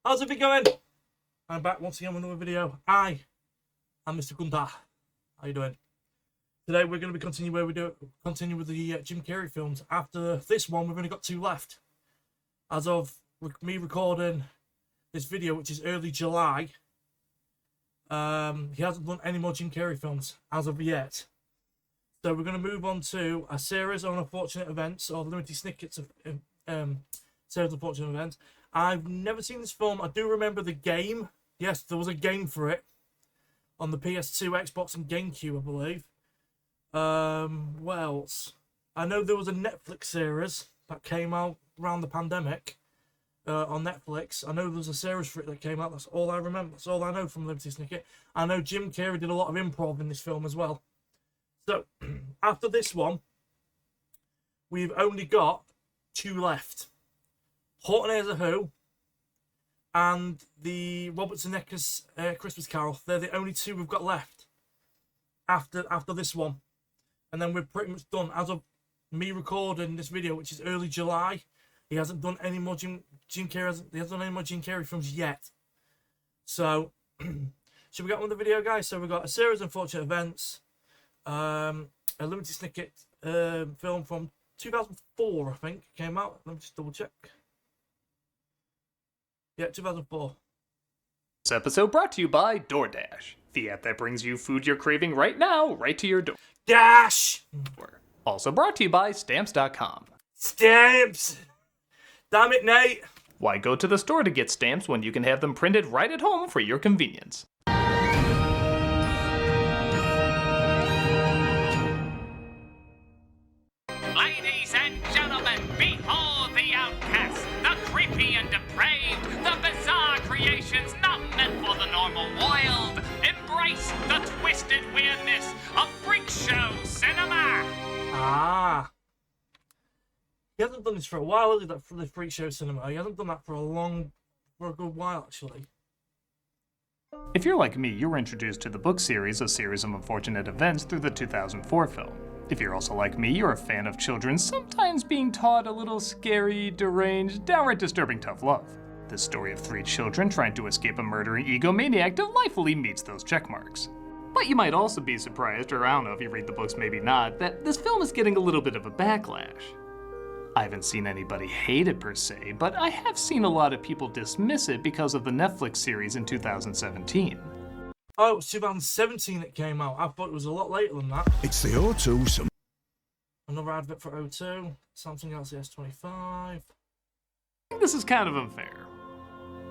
How's it going? I'm back once again with another video. I'm Mr. Guenter. How you doing? Today we're going to be continue with the Jim Carrey films. After this one, we've only got 2 left. As of me recording this video, which is early July, he hasn't done any more Jim Carrey films as of yet. So we're going to move on to a series on unfortunate events, or Lemony Snicket's series of unfortunate events. I've never seen this film. I do remember the game. Yes, there was a game for it on the PS2, Xbox, and GameCube, I believe. What else? I know there was a Netflix series that came out around the pandemic on Netflix. I know there was a series for it that came out. That's all I remember. That's all I know from Lemony Snicket. I know Jim Carrey did a lot of improv in this film as well. So, after this one, we've only got 2 left. Horton Hears a Who and the Robert Zemeckis Christmas Carol. They're the only 2 we've got left after this one. And then we're pretty much done. As of me recording this video, which is early July, he hasn't done any more Jim Carrey. He hasn't done any more Jim Carrey films yet. So, should we get on with the video, guys? So we've got a series of unfortunate events, a Lemony Snicket film from 2004, I think, came out. Let me just double check. Yeah, 2004. This episode brought to you by DoorDash, the app that brings you food you're craving right now, right to your door. Dash! Also brought to you by Stamps.com. Stamps! Damn it, Nate! Why go to the store to get stamps when you can have them printed right at home for your convenience? Ladies and gentlemen, behold the outcast, the creepy and depraved, the bizarre creations not meant for the normal world. Embrace the twisted weirdness of freak show cinema. Ah. He hasn't done this for a while, has he, that for the freak show cinema? He hasn't done that for a good while, actually. If you're like me, you were introduced to the book series, A Series of Unfortunate Events, through the 2004 film. If you're also like me, you're a fan of children sometimes being taught a little scary, deranged, downright disturbing tough love. The story of 3 children trying to escape a murdering egomaniac delightfully meets those checkmarks. But you might also be surprised, or I don't know if you read the books, maybe not, that this film is getting a little bit of a backlash. I haven't seen anybody hate it per se, but I have seen a lot of people dismiss it because of the Netflix series in 2017. Oh, it was 2017 it came out. I thought it was a lot later than that. It's the O2. Another advert for O2. Samsung Galaxy S25. I think this is kind of unfair.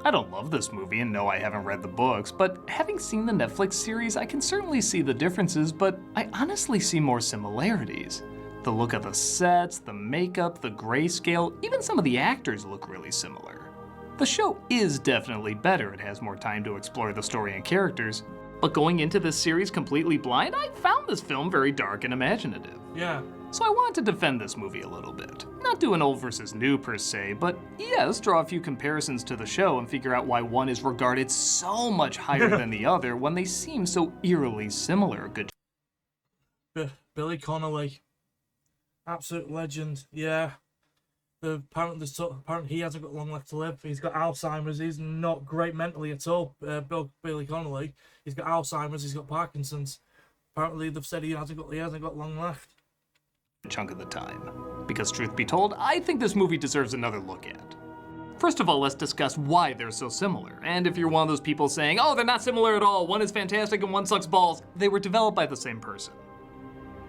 I don't love this movie and no, I haven't read the books, but having seen the Netflix series, I can certainly see the differences, but I honestly see more similarities. The look of the sets, the makeup, the grayscale, even some of the actors look really similar. The show is definitely better, it has more time to explore the story and characters, but going into this series completely blind, I found this film very dark and imaginative. Yeah. So I wanted to defend this movie a little bit. Not do an old versus new per se, but yes, draw a few comparisons to the show and figure out why one is regarded so much higher than the other when they seem so eerily similar. Good Billy Connolly. Absolute legend. Yeah. Apparently he hasn't got long left to live. He's got Alzheimer's. He's not great mentally at all. Billy Connolly. He's got Alzheimer's. He's got Parkinson's. Apparently they've said he hasn't got long left. Chunk of the time. Because truth be told, I think this movie deserves another look at. First of all, let's discuss why they're so similar. And if you're one of those people saying, oh, they're not similar at all, one is fantastic and one sucks balls, they were developed by the same person.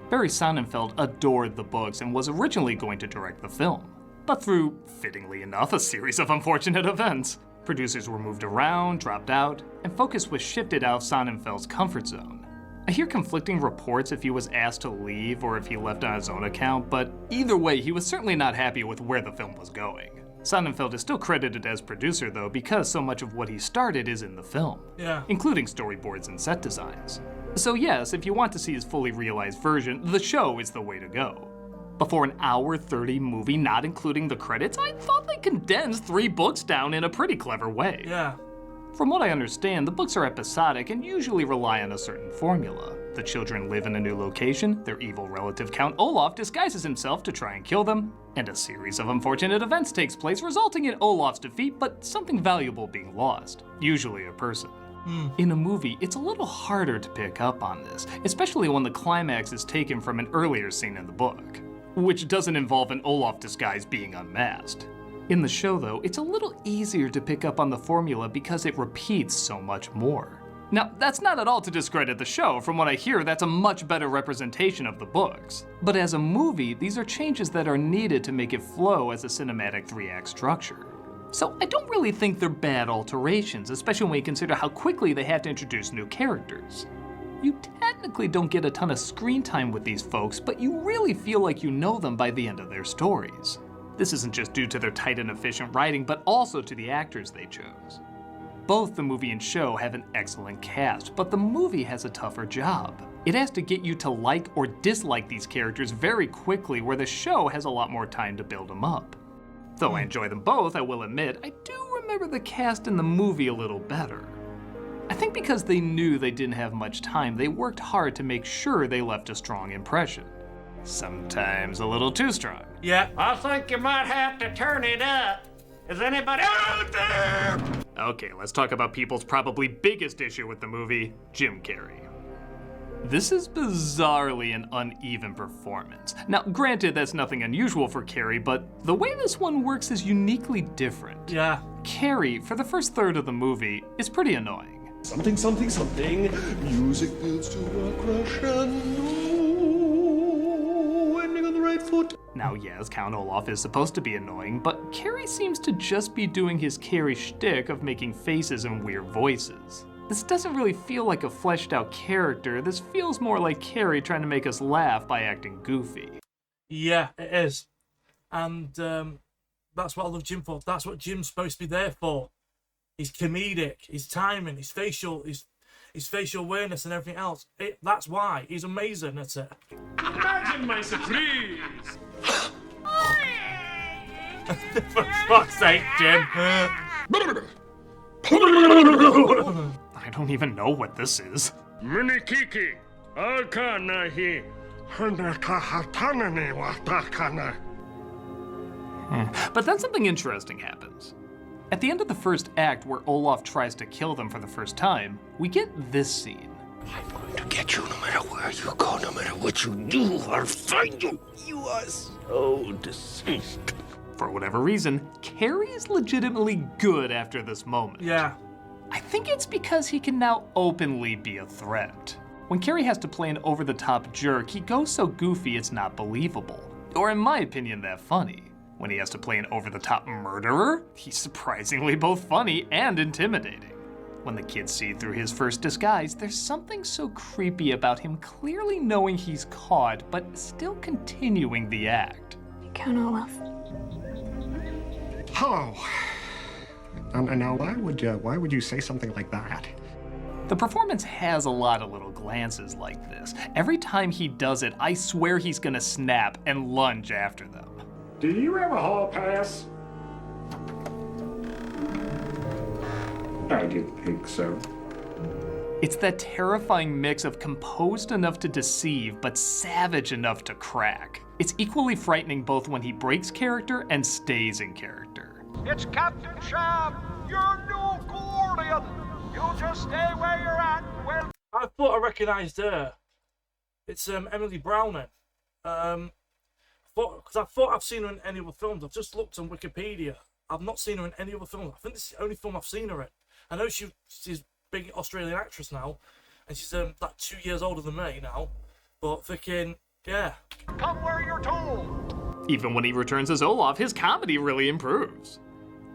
Barry Sonnenfeld adored the books and was originally going to direct the film. But through, fittingly enough, a series of unfortunate events, producers were moved around, dropped out, and focus was shifted out of Sonnenfeld's comfort zone. I hear conflicting reports if he was asked to leave or if he left on his own account, but either way, he was certainly not happy with where the film was going. Sonnenfeld is still credited as producer though, because so much of what he started is in the film, including storyboards and set designs. So yes, if you want to see his fully realized version, the show is the way to go. But for an hour 30 movie, not including the credits, I thought they condensed 3 books down in a pretty clever way. Yeah. From what I understand, the books are episodic and usually rely on a certain formula. The children live in a new location, their evil relative Count Olaf disguises himself to try and kill them, and a series of unfortunate events takes place resulting in Olaf's defeat but something valuable being lost, usually a person. In a movie, it's a little harder to pick up on this, especially when the climax is taken from an earlier scene in the book, which doesn't involve an Olaf disguise being unmasked. In the show, though, it's a little easier to pick up on the formula because it repeats so much more. Now, that's not at all to discredit the show. From what I hear, that's a much better representation of the books. But as a movie, these are changes that are needed to make it flow as a cinematic 3-act structure. So I don't really think they're bad alterations, especially when you consider how quickly they have to introduce new characters. You technically don't get a ton of screen time with these folks, but you really feel like you know them by the end of their stories. This isn't just due to their tight and efficient writing, but also to the actors they chose. Both the movie and show have an excellent cast, but the movie has a tougher job. It has to get you to like or dislike these characters very quickly, where the show has a lot more time to build them up. Though I enjoy them both, I will admit, I do remember the cast in the movie a little better. I think because they knew they didn't have much time, they worked hard to make sure they left a strong impression. Sometimes a little too strong. Yeah. I think you might have to turn it up. Is anybody out there? Okay, let's talk about people's probably biggest issue with the movie, Jim Carrey. This is bizarrely an uneven performance. Now, granted, that's nothing unusual for Carrey, but the way this one works is uniquely different. Yeah. Carrey, for the first third of the movie, is pretty annoying. Something, something, something. Music builds to a crescendo. Ending on the right foot. Now, yes, Count Olaf is supposed to be annoying, but Carrey seems to just be doing his Carrey shtick of making faces and weird voices. This doesn't really feel like a fleshed out character. This feels more like Carrey trying to make us laugh by acting goofy. Yeah, it is. And that's what I love Jim for. That's what Jim's supposed to be there for. He's comedic, his timing, his facial awareness and everything else. That's why. He's amazing at it. Imagine my surprise. For fuck's sake, Jim. I don't even know what this is. Mini Kiki. Alkanahi. Hanakahatanane watakana. But then something interesting happens. At the end of the first act, where Olaf tries to kill them for the first time, we get this scene. I'm going to get you no matter where you go, no matter what you do, I'll find you. You are so deceased. For whatever reason, Carrey is legitimately good after this moment. Yeah. I think it's because he can now openly be a threat. When Carrey has to play an over-the-top jerk, he goes so goofy it's not believable. Or in my opinion, that funny. When he has to play an over-the-top murderer, he's surprisingly both funny and intimidating. When the kids see through his first disguise, there's something so creepy about him clearly knowing he's caught, but still continuing the act. Count Olaf. Oh. Now, why would you say something like that? The performance has a lot of little glances like this. Every time he does it, I swear he's gonna snap and lunge after them. Do you have a hall pass? I didn't think so. It's that terrifying mix of composed enough to deceive, but savage enough to crack. It's equally frightening both when he breaks character and stays in character. It's Captain Shab. You're new Gordian. You just stay where you're at. Well, I thought I recognised her. It's Emily Browning. Because I thought I've seen her in any other films. I've just looked on Wikipedia. I've not seen her in any other film. I think this is the only film I've seen her in. I know she's a big Australian actress now, and she's like 2 years older than me now. But freaking, yeah. come where you're told. Even when he returns as Olaf, his comedy really improves.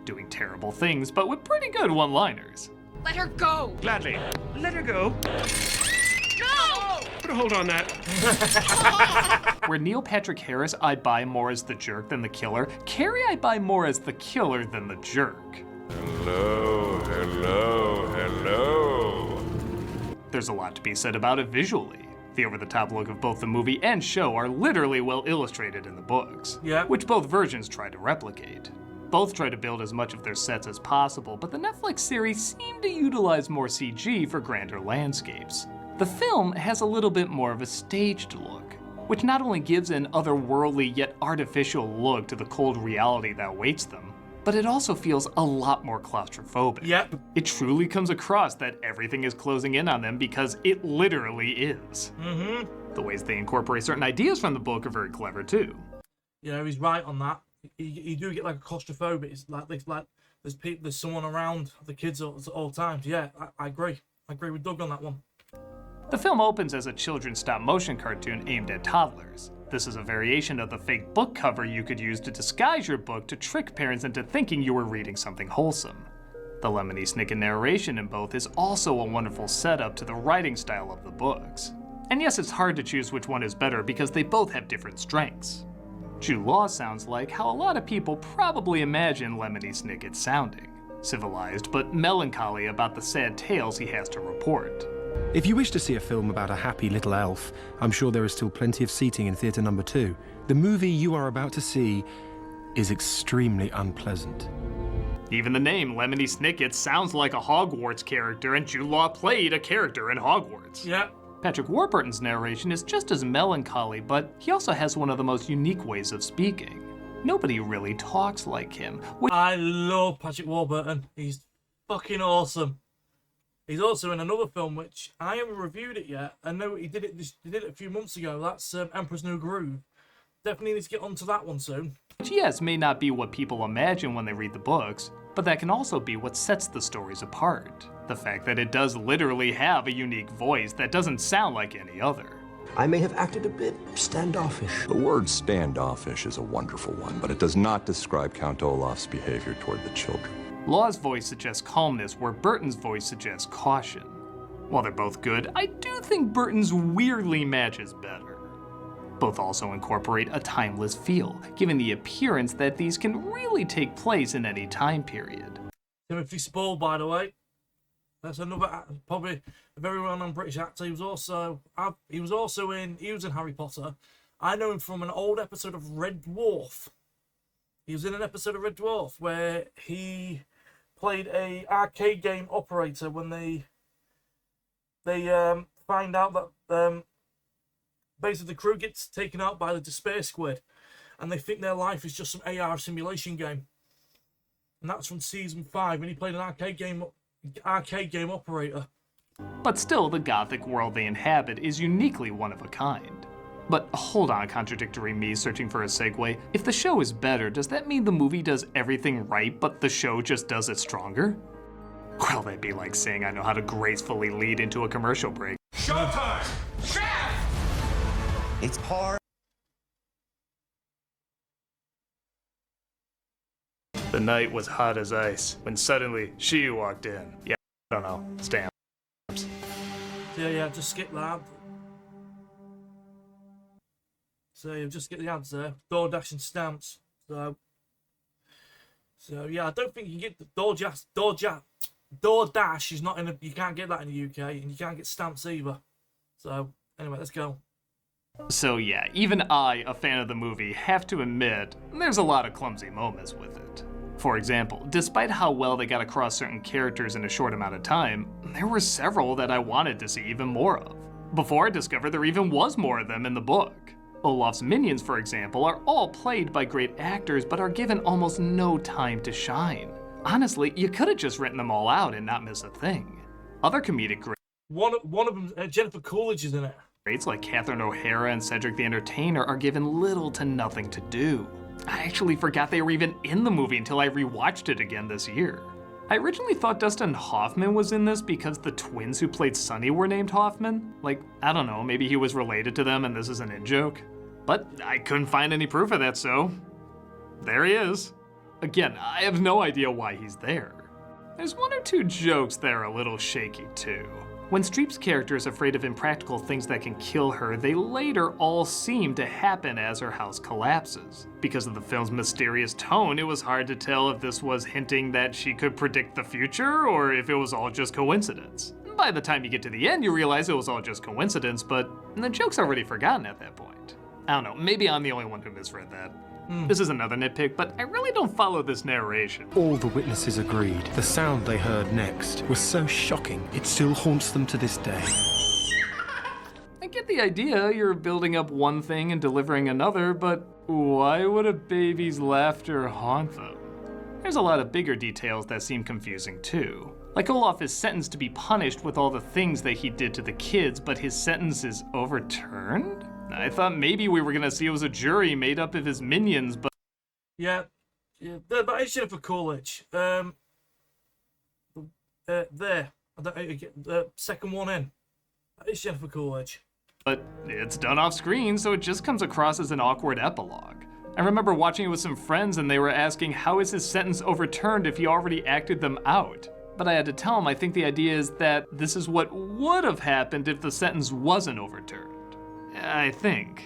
Doing terrible things, but with pretty good one-liners. Let her go! Gladly. Let her go. No! Put a hold on that. Where Neil Patrick Harris I buy more as the jerk than the killer, Carrey I buy more as the killer than the jerk. Hello, hello, hello. There's a lot to be said about it visually. The over-the-top look of both the movie and show are literally well illustrated in the books, Yeah. which both versions try to replicate. Both try to build as much of their sets as possible, but the Netflix series seem to utilize more CG for grander landscapes. The film has a little bit more of a staged look, which not only gives an otherworldly yet artificial look to the cold reality that awaits them, but it also feels a lot more claustrophobic. Yep. It truly comes across that everything is closing in on them because it literally is. The ways they incorporate certain ideas from the book are very clever too. Yeah, he's right on that. You do get like a claustrophobic. It's like there's someone around the kids at all times. Yeah, I agree. I agree with Doug on that one. The film opens as a children's stop-motion cartoon aimed at toddlers. This is a variation of the fake book cover you could use to disguise your book to trick parents into thinking you were reading something wholesome. The Lemony Snicket narration in both is also a wonderful setup to the writing style of the books. And yes, it's hard to choose which one is better because they both have different strengths. Jude Law sounds like how a lot of people probably imagine Lemony Snicket sounding. Civilized, but melancholy about the sad tales he has to report. If you wish to see a film about a happy little elf, I'm sure there is still plenty of seating in theatre number 2. The movie you are about to see is extremely unpleasant. Even the name Lemony Snicket sounds like a Hogwarts character, and Jude Law played a character in Hogwarts. Yeah. Patrick Warburton's narration is just as melancholy, but he also has one of the most unique ways of speaking. Nobody really talks like him. I love Patrick Warburton. He's fucking awesome. He's also in another film which I haven't reviewed it yet. I know he did it a few months ago. That's Emperor's New Groove. Definitely need to get onto that one soon. Which, yes, may not be what people imagine when they read the books, but that can also be what sets the stories apart. The fact that it does literally have a unique voice that doesn't sound like any other. I may have acted a bit standoffish. The word standoffish is a wonderful one, but it does not describe Count Olaf's behavior toward the children. Law's voice suggests calmness, where Burton's voice suggests caution. While they're both good, I do think Burton's weirdly matches better. Both also incorporate a timeless feel, giving the appearance that these can really take place in any time period. Timothy Spall, by the way. That's another, probably a very well-known British actor. He was in Harry Potter. I know him from an old episode of Red Dwarf. He was in an episode of Red Dwarf where he played a arcade game operator when they find out that basically the crew gets taken out by the Despair Squid, and they think their life is just some AR simulation game. And that's from season 5, and he played an arcade game operator. But still, the gothic world they inhabit is uniquely one of a kind. But hold on, contradictory me searching for a segue. If the show is better, does that mean the movie does everything right, but the show just does it stronger? Well, that'd be like saying I know how to gracefully lead into a commercial break. Showtime! Chef! It's hard. The night was hot as ice when suddenly she walked in. Yeah, I don't know. Stamps. Yeah, just skip that. So you just get the ads there. DoorDash and stamps. So yeah, I don't think you can get the DoorDash is not in you can't get that in the UK, and you can't get stamps either. So anyway, let's go. So yeah, even I, a fan of the movie, have to admit there's a lot of clumsy moments with it. For example, despite how well they got across certain characters in a short amount of time, there were several that I wanted to see even more of. Before I discovered there even was more of them in the book. Olaf's minions, for example, are all played by great actors but are given almost no time to shine. Honestly, you could have just written them all out and not miss a thing. Other comedic greats, One of them, Jennifer Coolidge is in it. greats like Catherine O'Hara and Cedric the Entertainer are given little to nothing to do. I actually forgot they were even in the movie until I rewatched it again this year. I originally thought Dustin Hoffman was in this because the twins who played Sonny were named Hoffman. Like, I don't know, maybe he was related to them and this is an in-joke. But I couldn't find any proof of that, so there he is. Again, I have no idea why he's there. There's one or two jokes that are a little shaky too. When Streep's character is afraid of impractical things that can kill her, they later all seem to happen as her house collapses. Because of the film's mysterious tone, it was hard to tell if this was hinting that she could predict the future or if it was all just coincidence. By the time you get to the end, you realize it was all just coincidence, but the joke's already forgotten at that point. I don't know, maybe I'm the only one who misread that. This is another nitpick, but I really don't follow this narration. All the witnesses agreed. The sound they heard next was so shocking, it still haunts them to this day. I get the idea, you're building up one thing and delivering another, but why would a baby's laughter haunt them? There's a lot of bigger details that seem confusing too. Like Olaf is sentenced to be punished with all the things that he did to the kids, but his sentence is overturned? I thought maybe we were gonna see it was a jury made up of his minions, but... Yeah, that is Jennifer Coolidge. There. The second one in. That is Jennifer Coolidge. But it's done off screen, so it just comes across as an awkward epilogue. I remember watching it with some friends and they were asking how is his sentence overturned if he already acted them out? But I had to tell them I think the idea is that this is what would have happened if the sentence wasn't overturned. I think.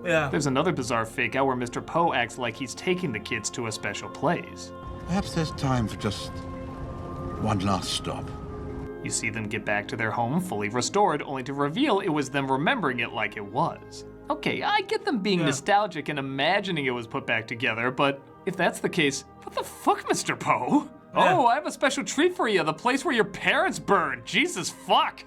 Yeah. There's another bizarre fake out where Mr. Poe acts like he's taking the kids to a special place. Perhaps there's time for just one last stop. You see them get back to their home fully restored, only to reveal it was them remembering it like it was. Okay, I get them being nostalgic and imagining it was put back together, but if that's the case, what the fuck, Mr. Poe? Yeah. Oh, I have a special treat for you, the place where your parents burned. Jesus fuck.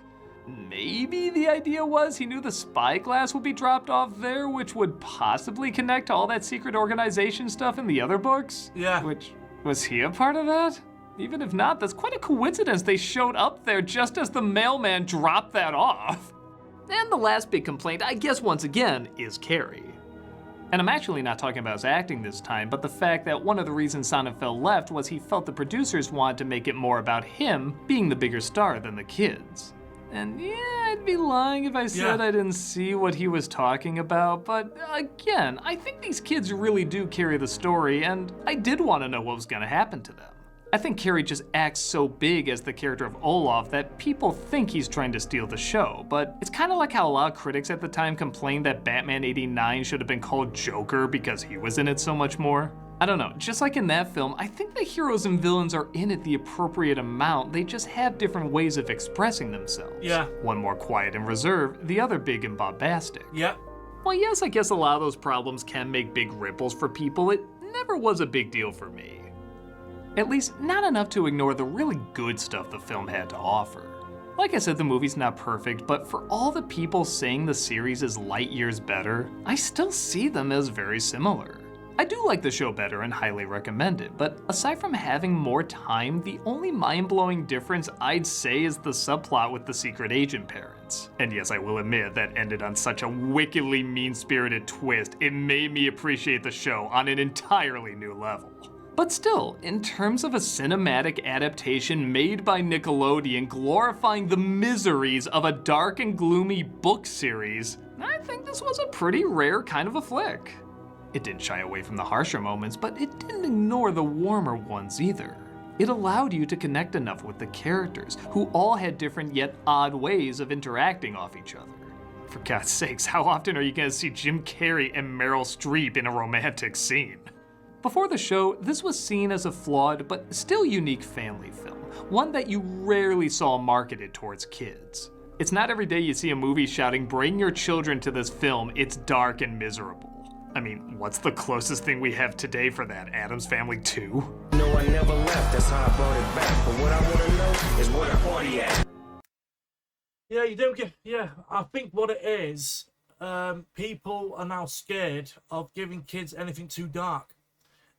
Maybe the idea was he knew the spyglass would be dropped off there, which would possibly connect to all that secret organization stuff in the other books? Yeah. Which, was he a part of that? Even if not, that's quite a coincidence they showed up there just as the mailman dropped that off. And the last big complaint, I guess once again, is Carrey. And I'm actually not talking about his acting this time, but the fact that one of the reasons Sonnenfeld left was he felt the producers wanted to make it more about him being the bigger star than the kids. And yeah, I'd be lying if I said I didn't see what he was talking about, but again, I think these kids really do carry the story, and I did want to know what was going to happen to them. I think Carrey just acts so big as the character of Olaf that people think he's trying to steal the show, but it's kind of like how a lot of critics at the time complained that Batman '89 should have been called Joker because he was in it so much more. I don't know, just like in that film, I think the heroes and villains are in it the appropriate amount, they just have different ways of expressing themselves. Yeah. One more quiet and reserved, the other big and bombastic. Yeah. Well, yes, I guess a lot of those problems can make big ripples for people. It never was a big deal for me. At least, not enough to ignore the really good stuff the film had to offer. Like I said, the movie's not perfect, but for all the people saying the series is light years better, I still see them as very similar. I do like the show better and highly recommend it, but aside from having more time, the only mind-blowing difference I'd say is the subplot with the secret agent parents. And yes, I will admit that ended on such a wickedly mean-spirited twist, it made me appreciate the show on an entirely new level. But still, in terms of a cinematic adaptation made by Nickelodeon glorifying the miseries of a dark and gloomy book series, I think this was a pretty rare kind of a flick. It didn't shy away from the harsher moments, but it didn't ignore the warmer ones either. It allowed you to connect enough with the characters, who all had different yet odd ways of interacting off each other. For God's sakes, how often are you gonna see Jim Carrey and Meryl Streep in a romantic scene? Before the show, this was seen as a flawed but still unique family film, one that you rarely saw marketed towards kids. It's not every day you see a movie shouting, "Bring your children to this film, it's dark and miserable." I mean, what's the closest thing we have today for that? Addams Family 2? No, I never left, that's how I brought it back. But what I wanna know is where the party at. Yeah, you don't get. Yeah, I think what it is, people are now scared of giving kids anything too dark.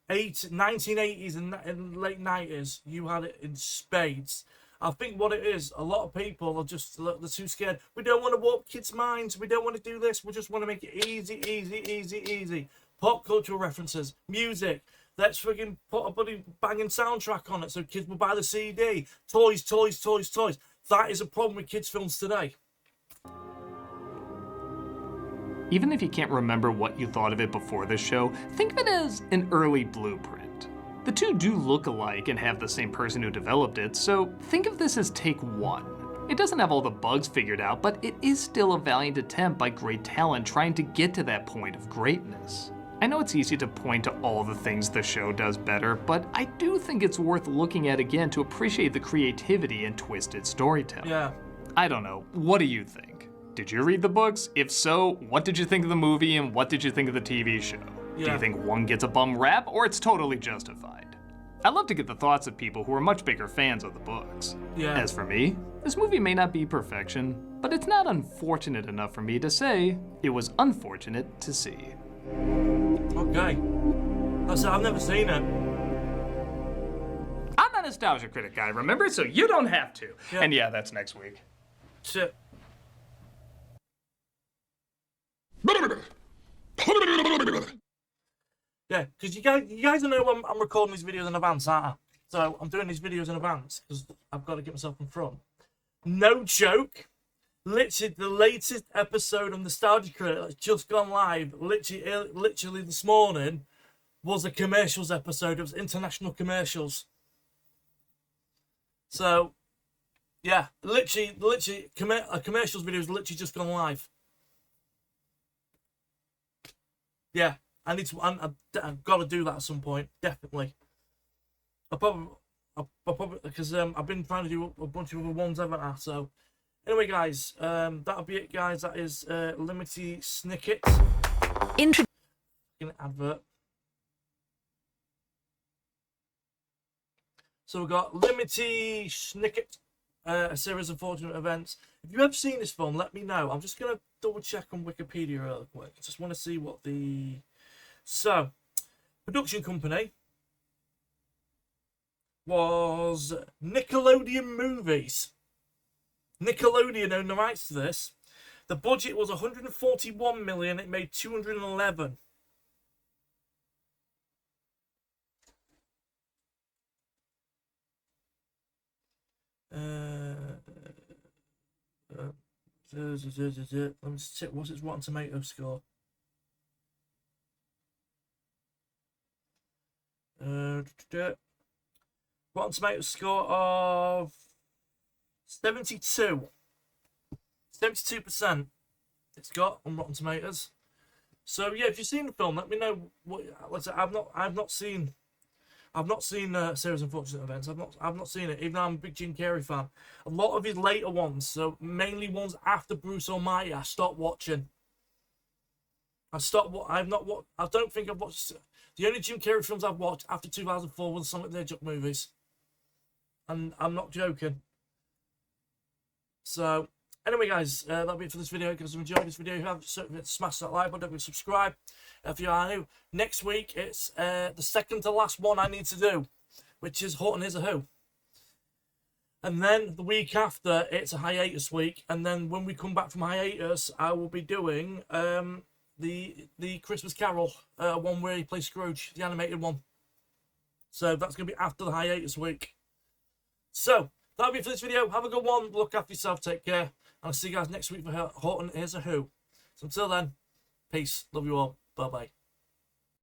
1980s and late 90s, you had it in spades. I think what it is, a lot of people are just they're too scared. We don't want to warp kids' minds. We don't want to do this. We just want to make it easy. Pop cultural references, music. Let's friggin' put a bloody banging soundtrack on it so kids will buy the CD. Toys. That is a problem with kids' films today. Even if you can't remember what you thought of it before the show, think of it as an early blueprint. The two do look alike and have the same person who developed it, so think of this as take one. It doesn't have all the bugs figured out, but it is still a valiant attempt by great talent trying to get to that point of greatness. I know it's easy to point to all the things the show does better, but I do think it's worth looking at again to appreciate the creativity and twisted storytelling. Yeah. I don't know, what do you think? Did you read the books? If so, what did you think of the movie and what did you think of the TV show? Do you think one gets a bum rap, or it's totally justified? I'd love to get the thoughts of people who are much bigger fans of the books. Yeah. As for me, this movie may not be perfection, but it's not unfortunate enough for me to say it was unfortunate to see. Okay. I've never seen it. I'm a Nostalgia Critic guy, remember? So you don't have to. Yeah. And yeah, that's next week. Shit. Yeah, because you guys know I'm recording these videos in advance, aren't I? So I'm doing these videos in advance because I've got to get myself in front. No joke. Literally, the latest episode of Nostalgia Critic that's just gone live, literally this morning, was a commercials episode. It was international commercials. So, yeah, literally, a commercials video has literally just gone live. Yeah, I've got to do that at some point, definitely. I'll probably because I've been trying to do a bunch of other ones, haven't I? So, anyway, guys, that'll be it, guys. That is Lemony Snicket. Advert. So we've got Lemony Snicket, a series of fortunate events. If you've ever seen this film, let me know. I'm just going to double check on Wikipedia real quick. I just want to see what the... So, production company was Nickelodeon Movies. Nickelodeon owned the rights to this. The budget was 141 million. It made 211. Let me just check. What's its Rotten Tomato score? Rotten Tomato score of 72. 72% it's got on Rotten Tomatoes. So yeah, if you've seen the film, let me know what. Let's say I've not seen Series of Unfortunate Events. I've not seen it, even though I'm a big Jim Carrey fan. A lot of his later ones, so mainly ones after Bruce Almighty, I stopped watching. I don't think I've watched. The only Jim Carrey films I've watched after 2004 were the Sonic the Hedgehog movies. And I'm not joking. So, anyway, guys, that'll be it for this video. If you enjoyed this video, if you haven't, smash that like button, subscribe if you are new. Next week, it's the second to last one I need to do, which is Horton Here's a Who. And then the week after, it's a hiatus week. And then when we come back from hiatus, I will be doing the Christmas Carol, one where he plays Scrooge, the animated one. So that's going to be after the hiatus week. So, that'll be it for this video. Have a good one. Look after yourself. Take care. And I'll see you guys next week for Horton Here's a Who. So until then, peace. Love you all. Bye-bye.